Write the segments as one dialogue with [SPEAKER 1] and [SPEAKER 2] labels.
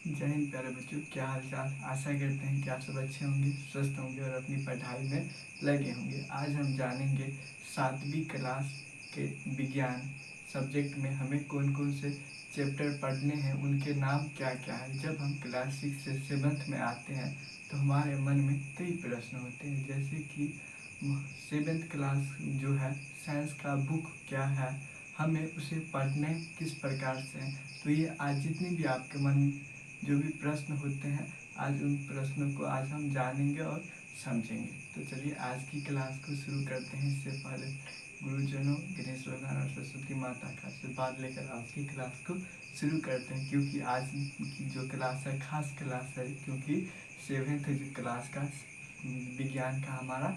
[SPEAKER 1] जय हिंद प्यारे बच्चों, क्या हाल चाल। आशा करते हैं कि आप सब अच्छे होंगे, स्वस्थ होंगे और अपनी पढ़ाई में लगे होंगे। आज हम जानेंगे 7वीं क्लास के विज्ञान सब्जेक्ट में हमें कौन कौन से चैप्टर पढ़ने हैं, उनके नाम क्या क्या है। जब हम क्लास 6 से 7th में आते हैं तो हमारे मन में कई प्रश्न होते हैं, जैसे कि 7th क्लास जो है साइंस का बुक क्या है, हमें उसे पढ़ने किस प्रकार से हैं। तो ये आज जितने भी आपके मन जो भी प्रश्न होते हैं, आज उन प्रश्नों को आज हम जानेंगे और समझेंगे। तो चलिए आज की क्लास को शुरू करते हैं। इससे पहले गुरुजनों, गणेश भगवान और सरस्वती माता का आशीर्वाद लेकर आज की क्लास को शुरू करते हैं, क्योंकि आज की जो क्लास है खास क्लास है, क्योंकि 7th क्लास का विज्ञान का हमारा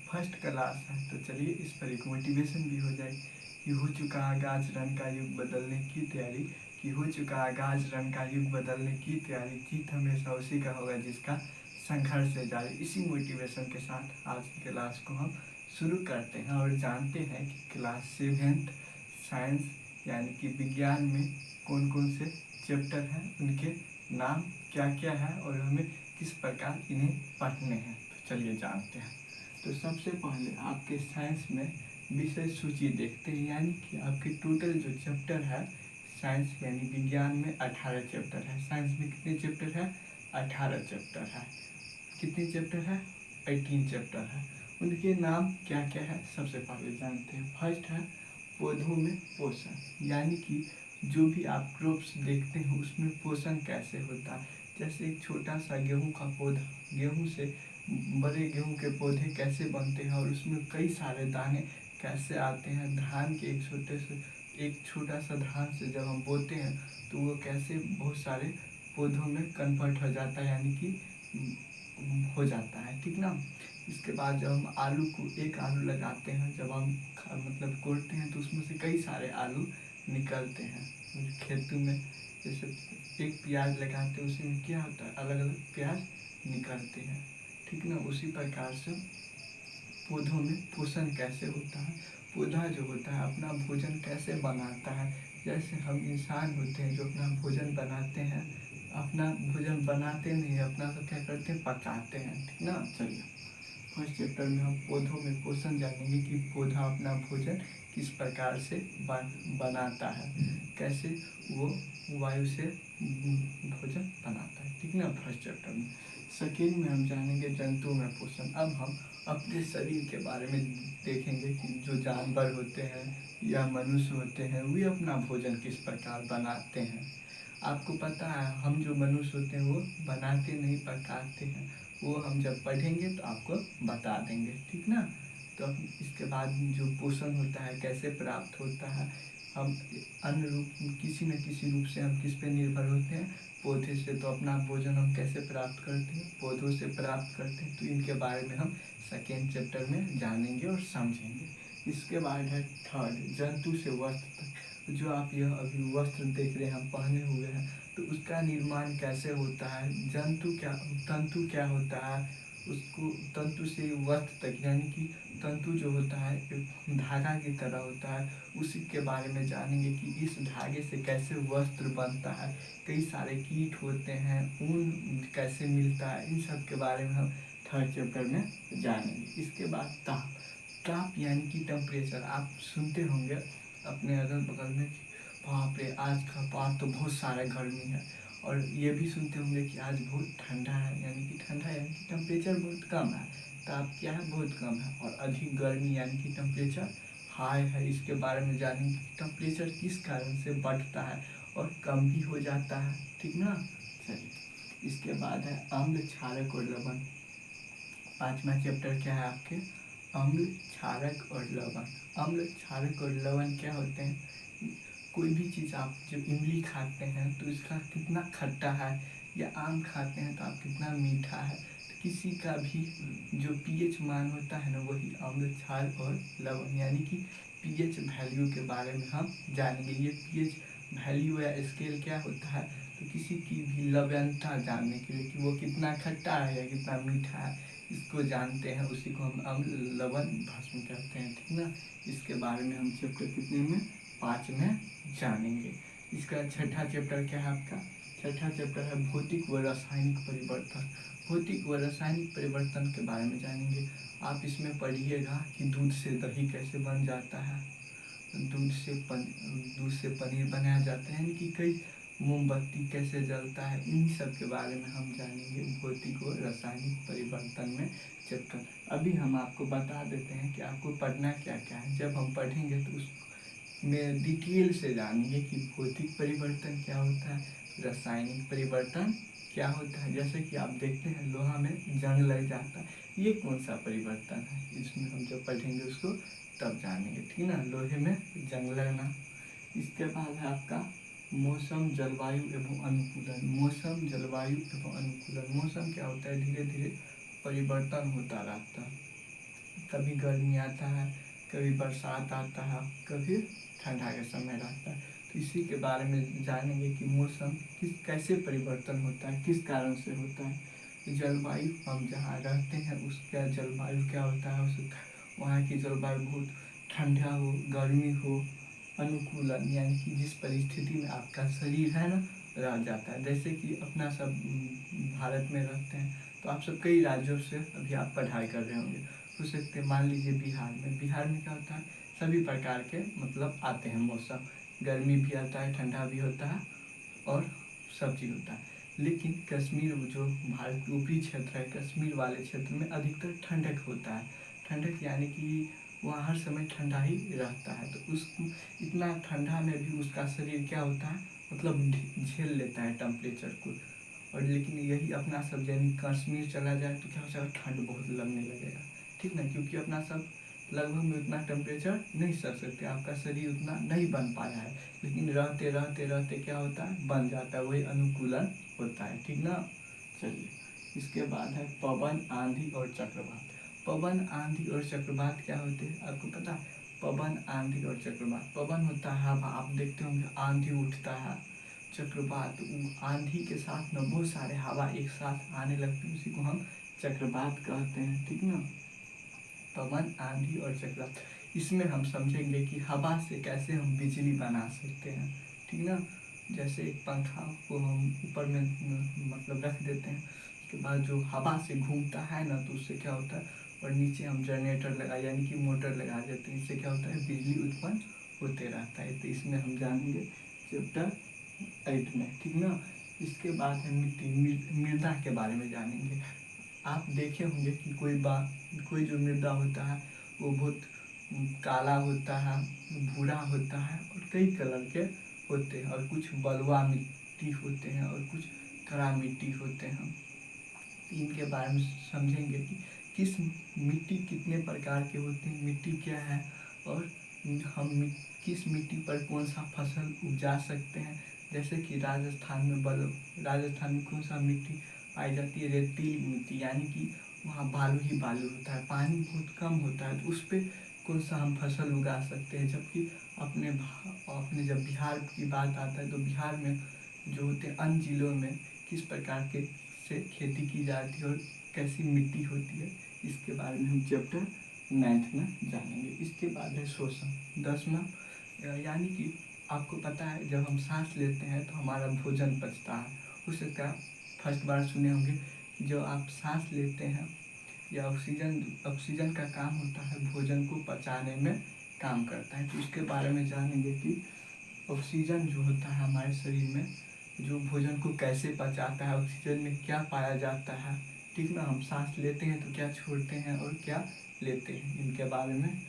[SPEAKER 1] फर्स्ट क्लास है। तो चलिए इस पर एक मोटिवेशन भी हो जाए कि हो चुका आगाज रन का युग बदलने की तैयारी, कि हो चुका आगाज रन का युग बदलने की तैयारी, जीत हमेशा उसी का होगा जिसका संघर्ष से जारी। इसी मोटिवेशन के साथ आज की क्लास को हम शुरू करते हैं और जानते हैं कि क्लास 7th साइंस यानी कि विज्ञान में कौन कौन से चैप्टर हैं, उनके नाम क्या क्या है और हमें किस प्रकार इन्हें पढ़ने हैं। तो चलिए जानते हैं। तो सबसे पहले आपके साइंस में विषय सूची देखते हैं, यानी कि आपके टोटल जो चैप्टर है साइंस यानी विज्ञान में 18 चैप्टर है। साइंस में कितने चैप्टर है? 18 चैप्टर है। कितने चैप्टर है? 18 चैप्टर है। उनके नाम क्या क्या है सबसे पहले जानते हैं। फर्स्ट है पौधों में पोषण, यानी कि जो भी आप क्रॉप्स देखते हैं उसमें पोषण कैसे होता है। जैसे एक छोटा सा गेहूं का पौधा, गेहूं से बड़े गेहूं के पौधे कैसे बनते हैं और उसमें कई सारे दाने कैसे आते हैं। धान के एक छोटा सा धान से जब हम बोते हैं तो वो कैसे बहुत सारे पौधों में कन्वर्ट हो जाता है, यानी कि हो जाता है, ठीक ना। इसके बाद जब हम एक आलू लगाते हैं, जब हम मतलब कोड़ते हैं तो उसमें से कई सारे आलू निकलते हैं खेतों में। जैसे एक प्याज लगाते हैं, उसी में क्या होता है, अलग अलग प्याज निकलते हैं, ठीक ना। उसी प्रकार से पौधों में पोषण कैसे होता है, पौधा जो होता है अपना भोजन कैसे बनाता है। जैसे हम इंसान होते हैं जो अपना भोजन बनाते हैं, अपना भोजन बनाते नहीं, अपना तो क्या करते हैं, पकाते हैं, ठीक ना। चलिए फर्स्ट चैप्टर में हम पौधों में पोषण जानेंगे कि पौधा अपना भोजन किस प्रकार से बनाता है, कैसे वो वायु से भोजन बनाता है, ठीक ना, फर्स्ट चैप्टर में। सेकेंड में हम जानेंगे जंतु में पोषण। अब हम अपने शरीर के बारे में देखेंगे कि जो जानवर होते हैं या मनुष्य होते हैं वे अपना भोजन किस प्रकार बनाते हैं। आपको पता है हम जो मनुष्य होते हैं वो बनाते नहीं, पकाते हैं। वो हम जब पढ़ेंगे तो आपको बता देंगे, ठीक ना। तो इसके बाद जो पोषण होता है कैसे प्राप्त होता है, हम अन्य रूप किसी न किसी रूप से हम किस पे निर्भर होते हैं, पौधे से। तो अपना भोजन हम कैसे प्राप्त करते हैं, पौधों से प्राप्त करते हैं। तो इनके बारे में हम सेकेंड चैप्टर में जानेंगे और समझेंगे। इसके बाद है थर्ड जंतु से वस्त्र तक। जो आप यह अभी वस्त्र देख रहे हैं हम पहने हुए हैं, तो उसका निर्माण कैसे होता है, तंतु क्या होता है, उसको तंतु से वस्त्र तक, यानी कि तंतु जो होता है एक धागा की तरह होता है, उसी के बारे में जानेंगे कि इस धागे से कैसे वस्त्र बनता है। कई सारे कीट होते हैं, ऊन कैसे मिलता है, इन सब के बारे में हम थर्ड चैप्टर में जानेंगे। इसके बाद ताप, ताप यानी कि टेम्परेचर। आप सुनते होंगे अपने अगल बगल में कि बाप रे आज का बात तो बहुत सारा गर्मी है, और ये भी सुनते होंगे कि आज बहुत ठंडा है, यानी कि ठंडा यानी कि टेम्परेचर बहुत कम है। ताप क्या है, बहुत कम है। और अधिक गर्मी यानी कि टेम्परेचर हाई है। इसके बारे में जानेंगे कि टेम्परेचर किस कारण से बढ़ता है और कम भी हो जाता है, ठीक ना। चलिए इसके बाद है अम्ल, क्षारक और लवण। पांचवा चैप्टर क्या है आपके, अम्ल, क्षारक और लवण। अम्ल, क्षारक और लवण क्या होते हैं। कोई भी चीज़ आप जब इमली खाते हैं तो इसका कितना खट्टा है, या आम खाते हैं तो आप कितना मीठा है। तो किसी का भी जो पीएच मान होता है ना, वही अम्ल, क्षार और लवण, यानी कि पीएच वैल्यू के बारे में हम जानेंगे। ये पीएच वैल्यू या स्केल क्या होता है, तो किसी की भी लवणता जानने के लिए कि वो कितना खट्टा है या कितना मीठा है, इसको जानते हैं, उसी को हम अम्ल, लवण, भस्म कहते हैं, ठीक ना। इसके बारे में हम चैप्टर कितने में, 5 में जानेंगे। इसका छठा चैप्टर क्या है आपका, छठा चैप्टर है भौतिक व रासायनिक परिवर्तन। भौतिक व रासायनिक परिवर्तन के बारे में जानेंगे। आप इसमें पढ़िएगा कि दूध से दही कैसे बन जाता है, दूध से पनीर बनाया जाता है, यानी कि कई मोमबत्ती कैसे जलता है, इन सब के बारे में हम जानेंगे भौतिक व रासायनिक परिवर्तन में चैप्टर। अभी हम आपको बता देते हैं कि आपको पढ़ना क्या क्या है। जब हम पढ़ेंगे तो उसमें डिटेल से जानेंगे कि भौतिक परिवर्तन क्या होता है, रासायनिक परिवर्तन क्या होता है। जैसे कि आप देखते हैं लोहा में जंग लग जाता है, ये कौन सा परिवर्तन है, इसमें हम जब पढ़ेंगे उसको तब जानेंगे, ठीक ना, लोहे में जंग लगना। इसके बाद है आपका मौसम जलवायु एवं अनुकूलन। मौसम जलवायु एवं अनुकूलन। मौसम क्या होता है, धीरे धीरे परिवर्तन होता रहता है, कभी गर्मी आता है, कभी बरसात आता है, कभी ठंडा का समय रहता है। तो इसी के बारे में जानेंगे कि मौसम कैसे परिवर्तन होता है, किस कारण से होता है। जलवायु, हम जहाँ रहते हैं उसका जलवायु क्या होता है, उसका वहाँ की जलवायु बहुत ठंडा हो, गर्मी हो। अनुकूलन यानी कि जिस परिस्थिति में आपका शरीर है ना रह जाता है। जैसे कि अपना सब भारत में रहते हैं, तो आप सब कई राज्यों से अभी आप पढ़ाई कर रहे होंगे। हो सकते हैं मान लीजिए बिहार में क्या होता है, सभी प्रकार के मतलब आते हैं मौसम, गर्मी भी आता है, ठंडा भी होता है और सब चीज़ होता है। लेकिन कश्मीर जो भारत के ऊपरी क्षेत्र है, कश्मीर वाले क्षेत्र में अधिकतर ठंडक होता है। ठंडक यानी कि वहाँ हर समय ठंडा ही रहता है, तो उस इतना ठंडा में भी उसका शरीर क्या होता है, मतलब झेल लेता है टेम्परेचर को। और लेकिन यही अपना सब यानी कश्मीर चला जाए तो क्या हो जाएगा, ठंड बहुत लगने लगेगा, ठीक ना, क्योंकि अपना सब लगभग में उतना टेम्परेचर नहीं सह सकते, आपका शरीर उतना नहीं बन पाया है। लेकिन रहते रहते रहते क्या होता है, बन जाता है, वही अनुकूलन होता है, ठीक ना। चलिए, इसके बाद है पवन, आंधी और चक्रवात। पवन, आंधी और चक्रवात क्या होते हैं आपको पता है। पवन, आंधी और चक्रवात। पवन होता है हवा, आप देखते होंगे आंधी उठता है। चक्रवात, आंधी के साथ में बहुत सारे हवा एक साथ आने लगते हैं, उसी को हम चक्रवात कहते हैं, ठीक ना। पवन, आंधी और चक्रवात, इसमें हम समझेंगे कि हवा से कैसे हम बिजली बना सकते हैं, ठीक ना। जैसे एक पंखा को हम ऊपर में मतलब रख देते हैं, उसके बाद जो हवा से घूमता है ना, तो उससे क्या होता है, और नीचे हम जनरेटर लगा यानी कि मोटर लगा देते हैं, इससे क्या होता है, बिजली उत्पन्न होते रहता है। तो इसमें हम जानेंगे चैप्टर 8 में, ठीक ना। इसके बाद है मिट्टी, मृदा के बारे में जानेंगे। आप देखे होंगे कि कोई जो मृदा होता है वो बहुत काला होता है, भूरा होता है और कई कलर के होते हैं, और कुछ बलुआ मिट्टी होते हैं और कुछ कड़ा मिट्टी होते हैं। इनके बारे में समझेंगे कि किस मिट्टी कितने प्रकार के होते हैं, मिट्टी क्या है, और हम किस मिट्टी पर कौन सा फसल उपजा सकते हैं। जैसे कि राजस्थान में कौन सा मिट्टी पाई जाती है, रेतीली मिट्टी, यानी कि वहाँ बालू ही बालू होता है, पानी बहुत कम होता है, तो उस पर कौन सा हम फसल उगा सकते हैं। जबकि अपने जब बिहार की बात आता है तो बिहार में जो होते हैं अन्य जिलों में किस प्रकार के से खेती की जाती है और कैसी मिट्टी होती है, इसके बारे में हम चैप्टर 9 में जानेंगे। इसके बाद है श्वसन, 10वां, यानी कि आपको पता है जब हम सांस लेते हैं तो हमारा भोजन पचता है। हो सकता है फर्स्ट बार सुने होंगे, जो आप सांस लेते हैं या ऑक्सीजन का काम होता है भोजन को पचाने में काम करता है। तो उसके बारे में जानेंगे कि ऑक्सीजन जो होता है हमारे शरीर में जो भोजन को कैसे पचाता है, ऑक्सीजन में क्या पाया जाता है, ठीक ना। हम सांस लेते हैं तो क्या छोड़ते हैं और क्या लेते हैं, इनके बारे में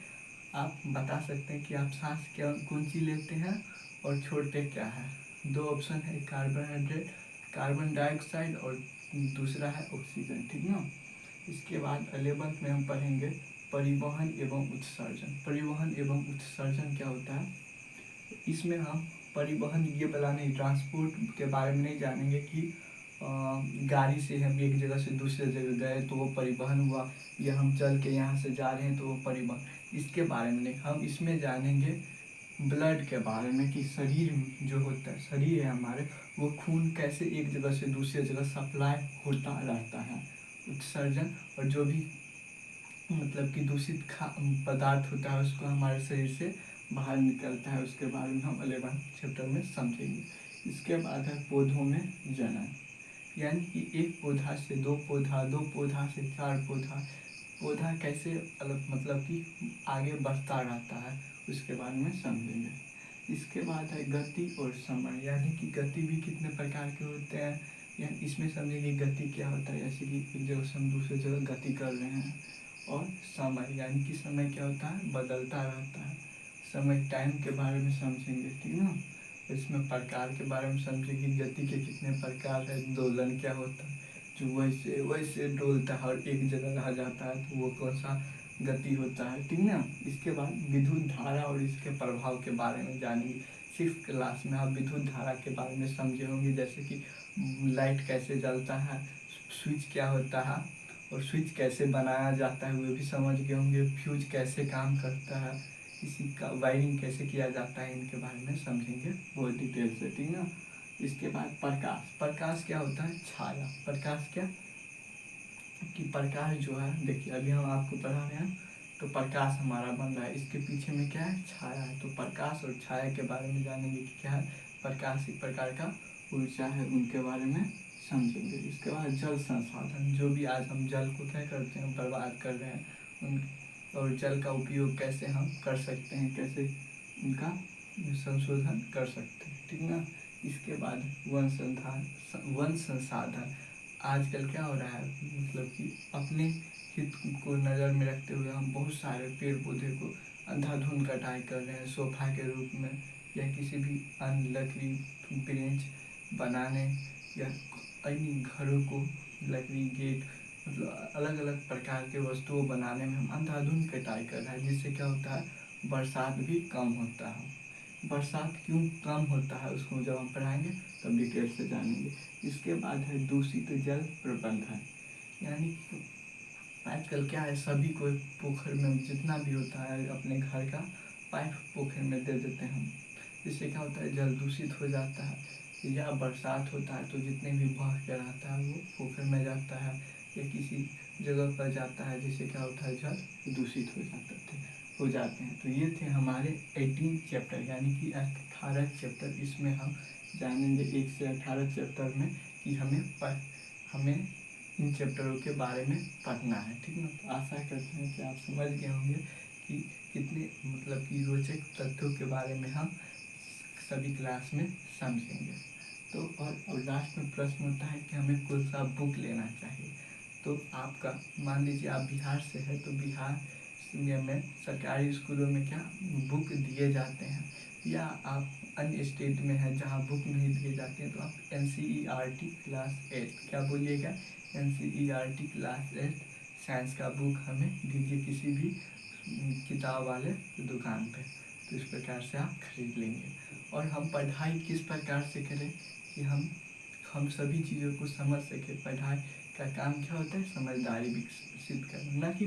[SPEAKER 1] आप बता सकते हैं कि आप सांस क्या कौन सी लेते हैं और छोड़ते क्या है। 2 ऑप्शन है, कार्बन डाइऑक्साइड और दूसरा है ऑक्सीजन, ठीक ना। इसके बाद 11th में हम पढ़ेंगे परिवहन एवं उत्सर्जन। परिवहन एवं उत्सर्जन क्या होता है, इसमें हम परिवहन ये वाला नहीं, ट्रांसपोर्ट के बारे में नहीं जानेंगे कि गाड़ी से हम एक जगह से दूसरे जगह गए तो वो परिवहन हुआ, या हम चल के यहाँ से जा रहे हैं तो वो परिवहन, इसके बारे में नहीं। हम इसमें जानेंगे ब्लड के बारे में कि शरीर जो होता है, शरीर है हमारे, वो खून कैसे एक जगह से दूसरे जगह सप्लाई होता रहता है। उत्सर्जन, और जो भी मतलब कि दूषित पदार्थ होता है उसको हमारे शरीर से बाहर निकलता है, उसके बारे में हम 11th चैप्टर में समझेंगे। इसके बाद है पौधों में जनन, यानी कि एक पौधा से दो पौधा, दो पौधा से चार पौधा, पौधा कैसे अलग मतलब कि आगे बढ़ता रहता है, उसके बारे में समझेंगे। इसके बाद है गति और समय, यानी कि गति भी कितने प्रकार के होते हैं, या इसमें समझेंगे गति क्या होता है, जैसे कि एक जगह से हम दूसरे जगह गति कर रहे हैं। और समय, यानी कि समय क्या होता है, बदलता रहता है। समय टाइम के बारे में समझेंगे, ठीक ना। इसमें प्रकार के बारे में समझेंगे, गति के कितने प्रकार है, दोलन क्या होता है, जो वैसे वैसे डोलता है और एक जगह रह जाता है, तो वो कौन सा गति होता है, ठीक ना। इसके बाद विद्युत धारा और इसके प्रभाव के बारे में जानेंगे। 6th क्लास में आप विद्युत धारा के बारे में समझे होंगे, जैसे कि लाइट कैसे जलता है, स्विच क्या होता है और स्विच कैसे बनाया जाता है वो भी समझ गए होंगे। फ्यूज कैसे काम करता है, किसी का वायरिंग कैसे किया जाता है, इनके बारे में समझेंगे बहुत डिटेल से, ठीक ना। इसके बाद प्रकाश, प्रकाश क्या होता है, छाया। प्रकाश क्या कि प्रकाश जो है, देखिए अभी हम आपको पढ़ा रहे हैं तो प्रकाश हमारा बन रहा है, इसके पीछे में क्या है, छाया है। तो प्रकाश और छाया के बारे में जानेंगे कि क्या है, प्रकाश एक प्रकार का ऊर्जा है, उनके बारे में समझेंगे। इसके बाद जल संसाधन, जो भी आज हम जल को क्या करते हैं, बर्बाद कर रहे हैं उन, और जल का उपयोग कैसे हम कर सकते हैं, कैसे उनका संशोधन कर सकते हैं, ठीक ना। इसके बाद वन संसाधन, आजकल क्या हो रहा है, मतलब कि अपने हित को नज़र में रखते हुए हम बहुत सारे पेड़ पौधे को अंधाधुंध कटाई कर रहे हैं, सोफा के रूप में या किसी भी अन्य लकड़ी बेंच बनाने, या अन्य घरों को लकड़ी गेट, मतलब अलग अलग प्रकार के वस्तुओं बनाने में हम अंधाधुंध कटाई कर रहे हैं, जिससे क्या होता है, बरसात भी कम होता है। बरसात क्यों कम होता है, उसको जब हम पढ़ाएंगे तब डिटेल से जानेंगे। इसके बाद है दूषित जल प्रबंधन, यानी आजकल क्या है, सभी को पोखर में जितना भी होता है अपने घर का पाइप पोखर में दे देते हैं हम, जिससे क्या होता है, जल दूषित हो जाता है। या बरसात होता है तो जितने भी बह के रहता है वो पोखर में जाता है या किसी जगह पर जाता है, जिससे क्या होता है, जल दूषित हो जाते हैं। तो ये थे हमारे 18 चैप्टर, यानी कि 18 चैप्टर। इसमें हम जानेंगे 1 से 18 चैप्टर में कि हमें इन चैप्टरों के बारे में पढ़ना है, ठीक ना। तो आशा करते हैं कि आप समझ गए होंगे कि कितने मतलब कि रोचक तथ्यों के बारे में हम सभी क्लास में समझेंगे। तो और लास्ट में प्रश्न होता है कि हमें कौन सा बुक लेना चाहिए। तो आपका मान लीजिए आप बिहार से है, तो बिहार में सरकारी स्कूलों में क्या बुक दिए जाते हैं, या आप अन्य स्टेट में है जहाँ बुक नहीं दिए जाते हैं, तो आप NCERT क्लास 8, क्या बोलिएगा, NCERT क्लास 8 साइंस का बुक हमें दीजिए किसी भी किताब वाले दुकान पे। तो इस प्रकार से आप खरीद लेंगे। और हम पढ़ाई किस प्रकार से करें कि हम सभी चीज़ों को समझ सके। पढ़ाई का काम क्या होता है, समझदारी विकसित करना, ना कि